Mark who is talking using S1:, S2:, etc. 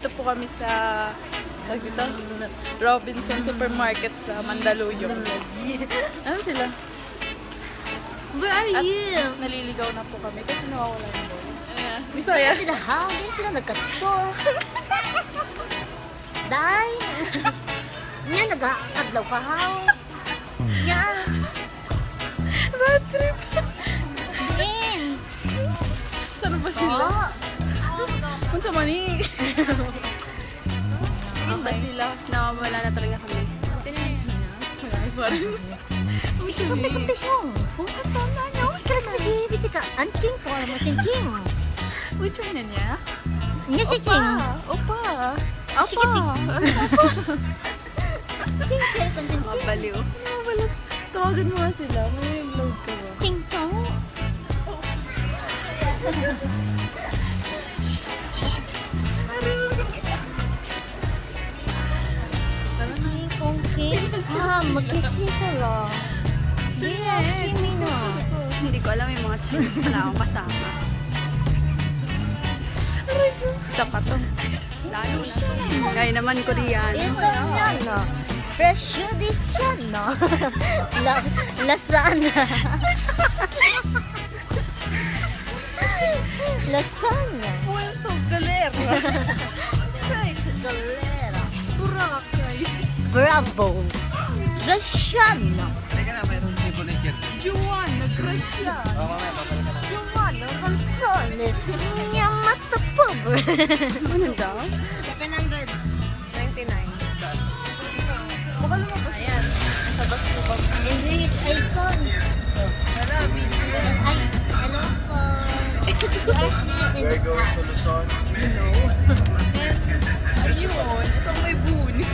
S1: Ito po kami sa dito, Robinson Supermarket sa Mandaluyong. Ano sila?
S2: Where are
S1: At
S2: you?
S1: naliligaw na po kami kasi nawawala ng boys. Bisaya.
S2: Sila how? Din sila nagkato. Day. Nya nag-adlaw ka how? Nya.
S1: Bad trip.
S2: Din.
S1: Saan ba sila?
S2: Oh.
S1: Kung sa mani. Saan ba sila? Nawawala na talaga kami. Wala pa rin.
S2: Bisa ka competition.
S1: Sana niya.
S2: Bisa ka bisa ka anting po mo cincin.
S1: Which one na niya?
S2: Nya si King.
S1: Opa.
S2: Sige, King pero kan cincin.
S1: Mabaliw. Mabaliw. Tawagan mo nga sila. May vlog ka ba?
S2: King tong. Ah, mag-isip lang. Yes, si Mino.
S1: Hindi ko alam yung mga Chinese pala akong kasama. Isa pa to. Lalo na to. Kaya naman Koreano.
S2: Ito niya, no? Presyo this siya, no? Lasana. Lasana.
S1: Puweso, galera.
S2: Galera.
S1: Burakay.
S2: Bravo. Lasana.
S3: Teka na, mayroong tipo na dyan.
S1: Juan, nag-crush siya.
S3: Oo, mamaya, babalik ka na.
S2: Yung console. Niya mata pobre.
S1: Ano daw?
S2: 799.
S1: Baka lumabas. Ayan. Sa bus ko ba?
S2: English iPhone.
S1: Wala, video.
S2: Ay, hello po.
S3: We're going to Luzon.
S1: Ayun, itong may buni.